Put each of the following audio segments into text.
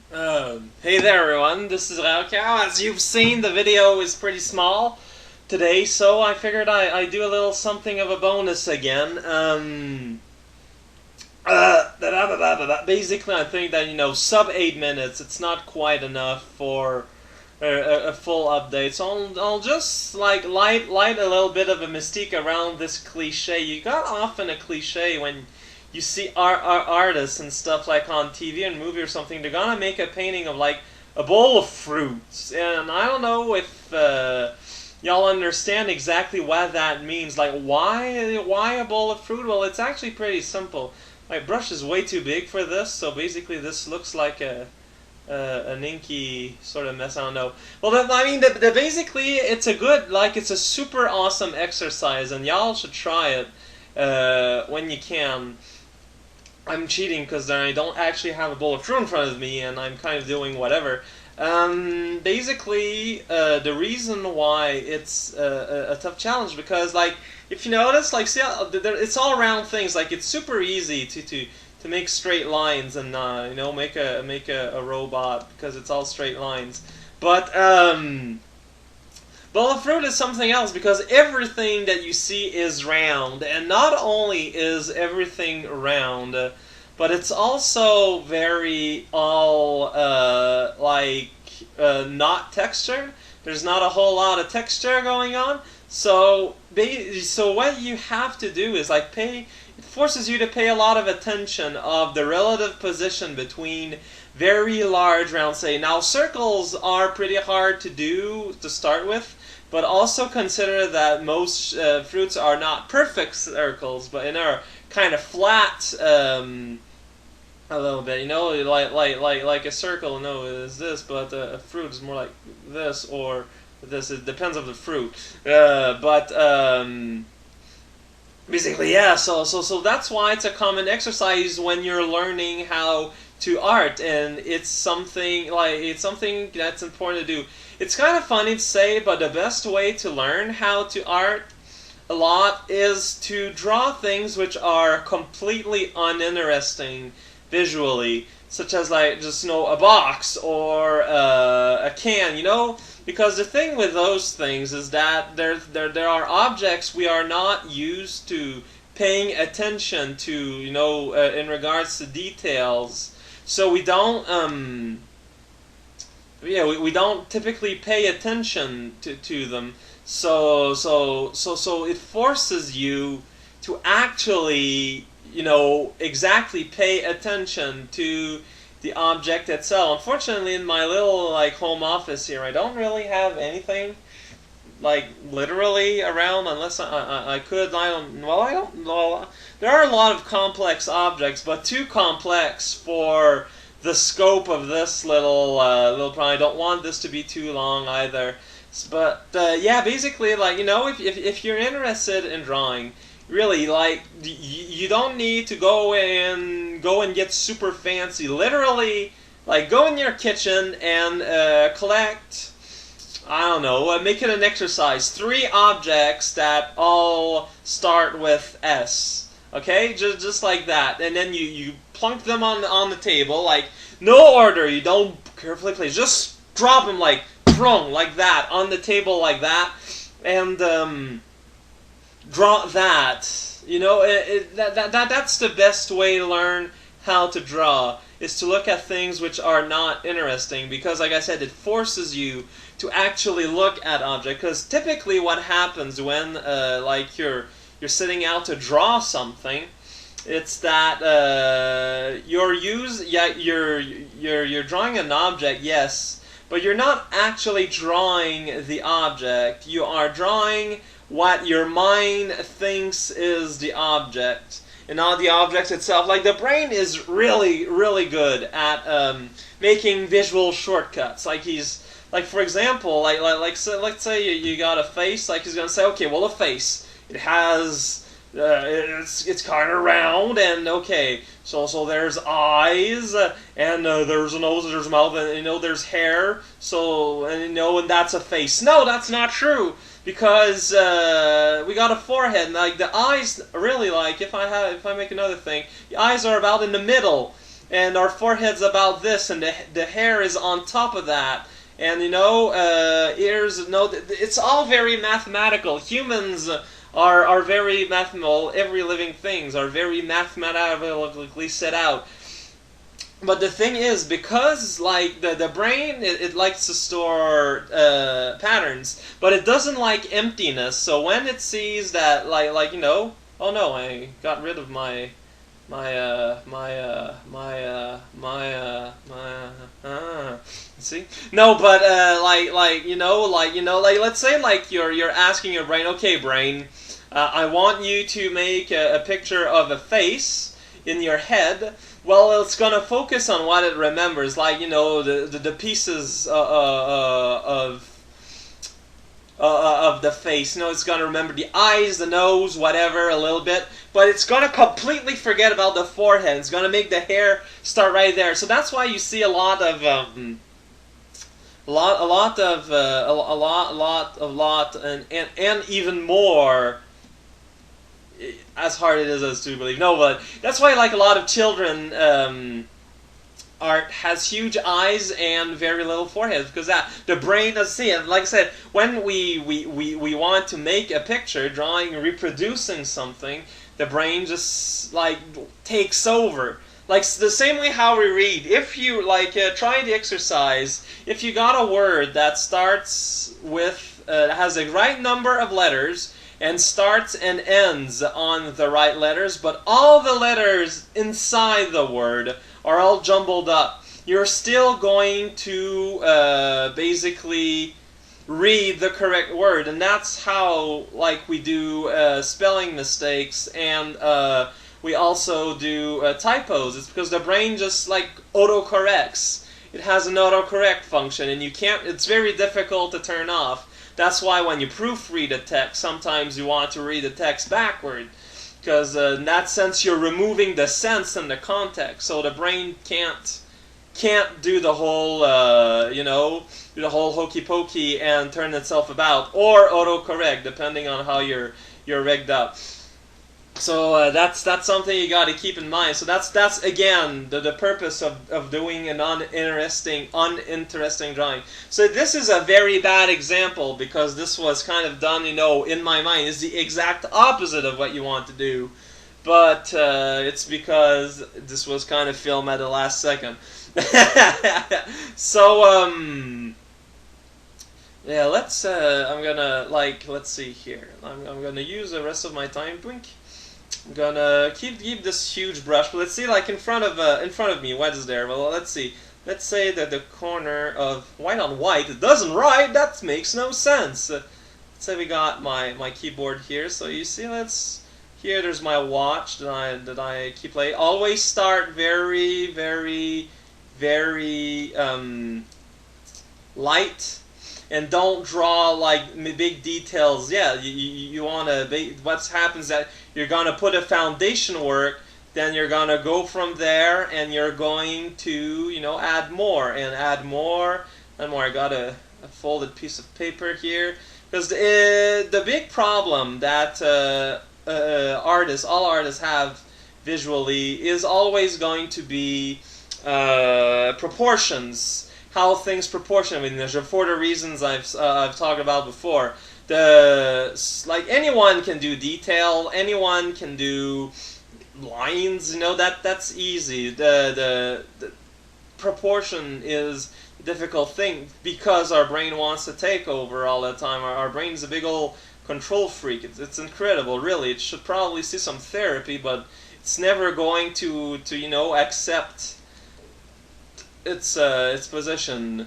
Hey there everyone, this is Wacom. As you've seen, the video is pretty small today, so I figured I'd do a little something of a bonus again. Basically, I think that, sub 8 minutes, it's not quite enough for a full update. So I'll just light a little bit of a mystique around this cliche. You got often a cliche when you see artists and stuff like on TV and movie or something. They're gonna make a painting of like a bowl of fruits, and I don't know if y'all understand exactly what that means. Like why a bowl of fruit? Well, it's actually pretty simple. My brush is way too big for this, so basically this looks like an inky sort of mess. I don't know. Well, basically, it's a good, it's a super awesome exercise, and y'all should try it when you can. I'm cheating because I don't actually have a bowl of fruit in front of me, and I'm kind of doing whatever. Basically, the reason why it's a tough challenge because, if you notice, see, it's all around things. Like, it's super easy to make straight lines and make a robot because it's all straight lines. But bowl of fruit is something else because everything that you see is round, and not only is everything round, but it's also very all not textured. There's not a whole lot of texture going on. So what you have to do is it forces you to pay a lot of attention of the relative position between very large round, say. Now, circles are pretty hard to do to start with, but also consider that most fruits are not perfect circles, but are kind of flat a little bit. Like a circle, no, is this, but a fruit is more like this or this. It depends on the fruit. Basically, yeah. So that's why it's a common exercise when you're learning how to art, and it's something that's important to do. It's kind of funny to say, but the best way to learn how to art a lot is to draw things which are completely uninteresting visually, such as just a box or a can, because the thing with those things is that there are objects we are not used to paying attention to, in regards to details. So we don't we don't typically pay attention to them. So it forces you to actually, exactly pay attention to the object itself. Unfortunately, in my little home office here, I don't really have anything literally around unless I could. I don't. Well, I don't. Well, there are a lot of complex objects, but too complex for the scope of this little problem. I don't want this to be too long either. But yeah, basically, if you're interested in drawing, really, you don't need to go and get super fancy. Literally, go in your kitchen and collect, I don't know, make it an exercise. 3 objects that all start with S. Okay, just like that, and then you plunk them on the table, no order. You don't carefully place. Just drop them prone like that on the table like that, and draw that. That's the best way to learn how to draw, is to look at things which are not interesting, because like I said, it forces you to actually look at objects. Because typically what happens when you're sitting out to draw something, it's that you're drawing an object, yes, but you're not actually drawing the object. You are drawing what your mind thinks is the object, and not the object itself. The brain is really, really good at making visual shortcuts. For example, let's say you got a face. He's gonna say, okay, well, a face, it has. It's kind of round, and okay, so there's eyes, and there's a nose, there's a mouth, and there's hair. And that's a face. No, that's not true, because we got a forehead, and the eyes really, if I make another thing, the eyes are about in the middle. and our forehead's about this, and the hair is on top of that, and ears. No, it's all very mathematical. Humans are very mathematical. Every living things are very mathematically set out. But the thing is, because like the brain, it likes to store patterns, but it doesn't like emptiness. So when it sees that, oh no, I got rid of my see? No, but let's say like you're asking your brain, okay, brain, I want you to make a picture of a face in your head. Well, it's gonna focus on what it remembers, like the pieces of the face. It's gonna remember the eyes, the nose, whatever, a little bit, but it's gonna completely forget about the forehead. It's gonna make the hair start right there. So that's why you see a lot of and even more. As hard it is as to believe. No, but that's why like a lot of children art has huge eyes and very little foreheads, because that the brain does see it. Like I said, when we want to make a picture, drawing, reproducing something, the brain just like takes over. Like the same way how we read. If you try the exercise, if you got a word that starts with has the right number of letters and starts and ends on the right letters, but all the letters inside the word are all jumbled up, you're still going to basically read the correct word. And that's how we do spelling mistakes, and we also do typos. It's because the brain just autocorrects. It has an autocorrect function, and it's very difficult to turn off. That's why when you proofread a text, sometimes you want to read the text backward, because in that sense you're removing the sense and the context. So the brain can't do the whole do the whole hokey pokey and turn itself about, or autocorrect, depending on how you're rigged up. So that's something you got to keep in mind. So that's again the purpose of doing an uninteresting drawing. So this is a very bad example, because this was kind of done in my mind. It's the exact opposite of what you want to do, but it's because this was kind of filmed at the last second. So yeah, let's I'm gonna let's see here. I'm gonna use the rest of my time. Blink. I'm gonna keep this huge brush, but let's see, in front of me, what is there? Well, let's see. Let's say that the corner of white on white, it doesn't write. That makes no sense. Let's say we got my keyboard here. So you see, here there's my watch that I keep playing. Always start very, very, very light. And don't draw big details. Yeah, you want to. What happens that you're gonna put a foundation work, then you're gonna go from there, and you're going to add more and add more and more. I got a folded piece of paper here, because the big problem that all artists have visually is always going to be proportions. How things proportion. I mean, for the reasons I've talked about before. Anyone can do detail. Anyone can do lines. That's easy. The proportion is a difficult thing, because our brain wants to take over all the time. Our brain's a big old control freak. It's incredible, really. It should probably see some therapy, but it's never going to accept its position,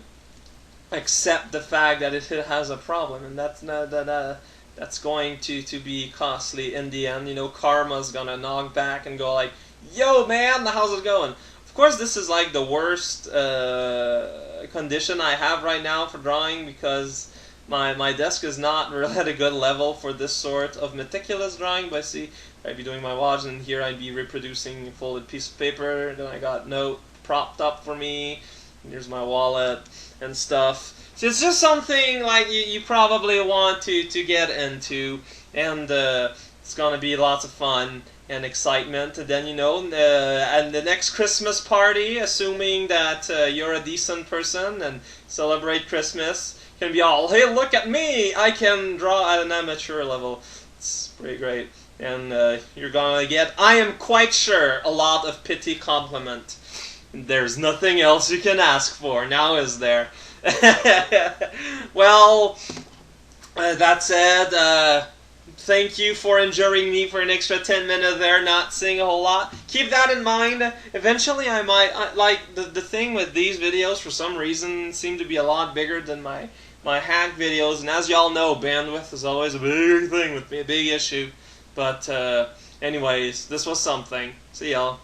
accept the fact that it has a problem, and that's going to be costly in the end. Karma's gonna knock back and go yo man, how's it going? Of course, this is the worst condition I have right now for drawing, because my desk is not really at a good level for this sort of meticulous drawing. But see, I'd be doing my watch, and here I'd be reproducing a folded piece of paper. Then I got note propped up for me. And here's my wallet and stuff. So it's just something you probably want to get into, and it's gonna be lots of fun. and excitement. And then, you know, and the next Christmas party, assuming that you're a decent person and celebrate Christmas, can be all, hey, look at me, I can draw at an amateur level. It's pretty great. And you're gonna get, I am quite sure, a lot of pity compliment. There's nothing else you can ask for, now is there? Well, that said, thank you for enduring me for an extra 10 minutes there, not saying a whole lot. Keep that in mind. Eventually I might, like, the thing with these videos, for some reason, seem to be a lot bigger than my hack videos. And as y'all know, bandwidth is always a big thing with me, a big issue. But anyways, this was something. See y'all.